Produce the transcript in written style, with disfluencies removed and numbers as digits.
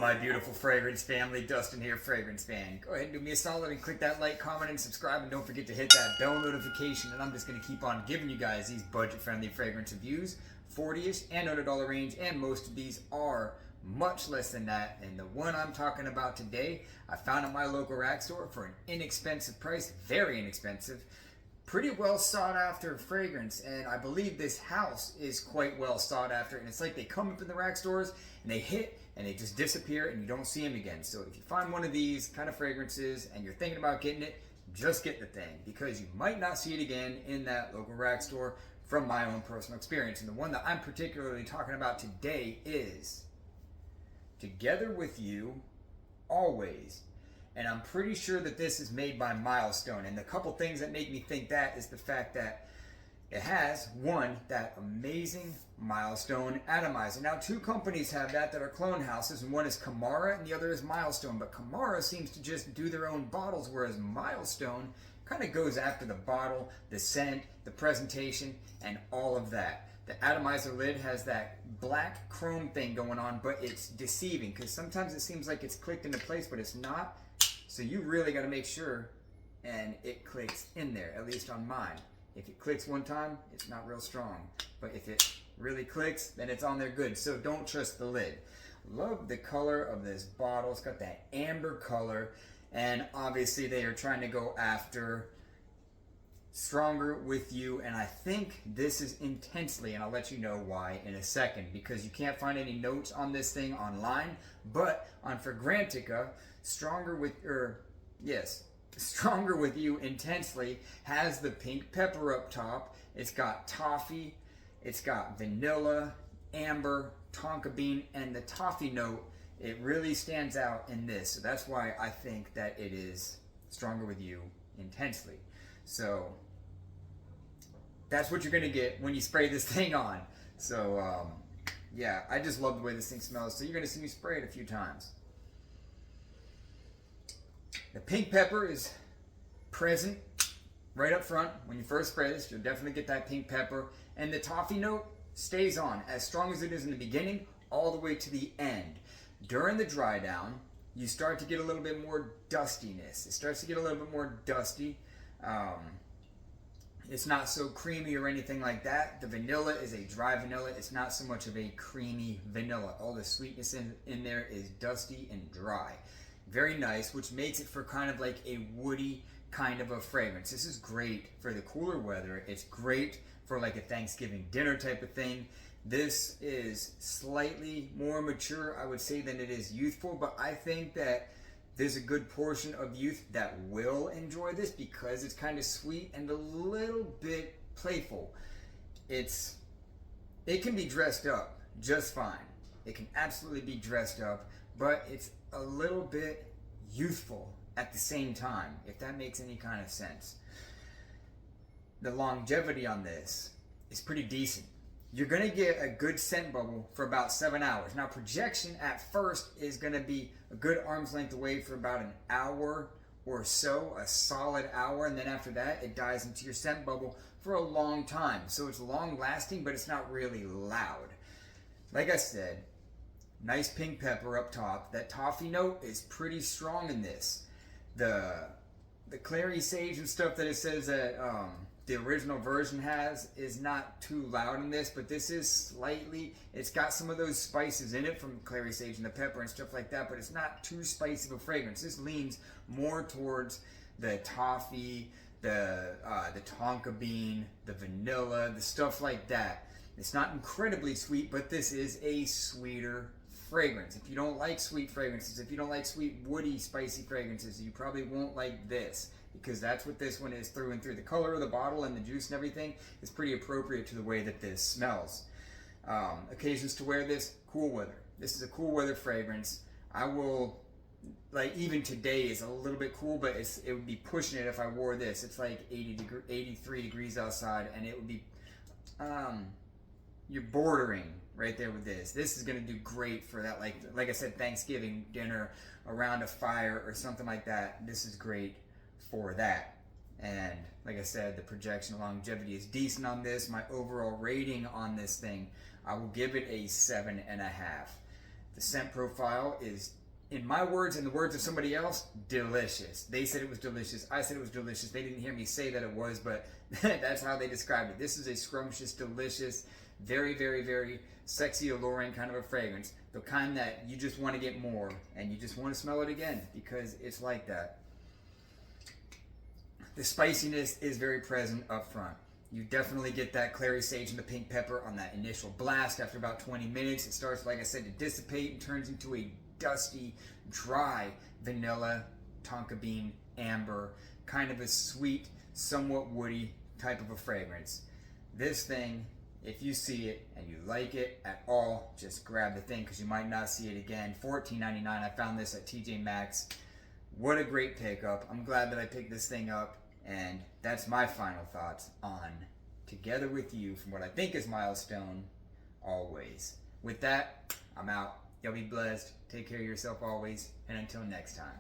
my beautiful fragrance family? Dustin here, Fragrance Fan. Go ahead and do me a solid and click that like, comment, and subscribe, and don't forget to hit that bell notification. And I'm just going to keep on giving you guys these budget-friendly fragrance reviews, 40-ish and $100 range, and most of these are much less than that. And the one I'm talking about today, I found at my local rack store for an inexpensive price, very inexpensive. Pretty well sought after fragrance, and I believe this house is quite well sought after, and it's like they come up in the rack stores and they hit and they just disappear and you don't see them again. So if you find one of these kind of fragrances and you're thinking about getting it, just get the thing, because you might not see it again in that local rack store from my own personal experience. And the one that I'm particularly talking about today is Together With You Always. And I'm pretty sure that this is made by Milestone. And the couple things that make me think that is the fact that it has, one, that amazing Milestone atomizer. Now, two companies have that are clone houses, and one is Kamara and the other is Milestone. But Kamara seems to just do their own bottles, whereas Milestone kind of goes after the bottle, the scent, the presentation, and all of that. The atomizer lid has that black chrome thing going on, but it's deceiving because sometimes it seems like it's clicked into place, but it's not. So you really got to make sure and it clicks in there, at least on mine. If it clicks one time, it's not real strong. But if it really clicks, then it's on there good. So don't trust the lid. Love the color of this bottle. It's got that amber color. And obviously they are trying to go after Stronger With You. And I think this is intensely, and I'll let you know why in a second, because you can't find any notes on this thing online. But on Fragrantica, Stronger With You Intensely has the pink pepper up top. It's got toffee, it's got vanilla, amber, tonka bean, and the toffee note, it really stands out in this. So that's why I think that it is Stronger With You Intensely. So that's what you're gonna get when you spray this thing on. So yeah, I just love the way this thing smells. So you're gonna see me spray it a few times. The pink pepper is present right up front. When you first spray this, you'll definitely get that pink pepper. And the toffee note stays on as strong as it is in the beginning all the way to the end. During the dry down, you start to get a little bit more dustiness. It starts to get a little bit more dusty. It's not so creamy or anything like that. The vanilla is a dry vanilla. It's not so much of a creamy vanilla. All the sweetness in there is dusty and dry. Very nice, which makes it for kind of like a woody kind of a fragrance. This is great for the cooler weather. It's great for like a Thanksgiving dinner type of thing. This is slightly more mature, I would say, than it is youthful, but I think that there's a good portion of youth that will enjoy this because it's kind of sweet and a little bit playful. It can be dressed up just fine. It can absolutely be dressed up, but it's a little bit youthful at the same time, if that makes any kind of sense. The longevity on this is pretty decent. You're gonna get a good scent bubble for about 7 hours. Now, projection at first is gonna be a good arm's length away for about an hour or so, a solid hour, and then after that, it dies into your scent bubble for a long time. So it's long lasting, but it's not really loud. Like I said, nice pink pepper up top. That toffee note is pretty strong in this. The clary sage and stuff that it says that the original version has is not too loud in this, but this is slightly, it's got some of those spices in it from clary sage and the pepper and stuff like that, but it's not too spicy of a fragrance. This leans more towards the toffee, the tonka bean, the vanilla, the stuff like that. It's not incredibly sweet, but this is a sweeter fragrance. If you don't like sweet fragrances, if you don't like sweet, woody, spicy fragrances, you probably won't like this, because that's what this one is through and through. The color of the bottle and the juice and everything is pretty appropriate to the way that this smells. Occasions to wear this, cool weather. This is a cool weather fragrance. I will, like, even today is a little bit cool, but it would be pushing it if I wore this. It's like 83 degrees outside, and it would be, you're bordering right there with this. This is going to do great for that, like I said, Thanksgiving dinner around a fire or something like that. This is great for that. And like I said, the projection longevity is decent on this. My overall rating on this thing, I will give it a 7.5. The scent profile is, in my words and the words of somebody else, delicious. They said it was delicious. I said it was delicious. They didn't hear me say that it was, but that's how they described it. This is a scrumptious, delicious, very, very, very sexy, alluring kind of a fragrance. The kind that you just want to get more and you just want to smell it again because it's like that. The spiciness is very present up front. You definitely get that clary sage and the pink pepper on that initial blast. After about 20 minutes, it starts, like I said, to dissipate and turns into a dusty, dry vanilla, tonka bean, amber, kind of a sweet, somewhat woody type of a fragrance. This thing, if you see it and you like it at all, just grab the thing because you might not see it again. $14.99. I found this at TJ Maxx. What a great pickup. I'm glad that I picked this thing up. And that's my final thoughts on Together With You from what I think is Milestone Always. With that, I'm out. Y'all be blessed. Take care of yourself always. And until next time.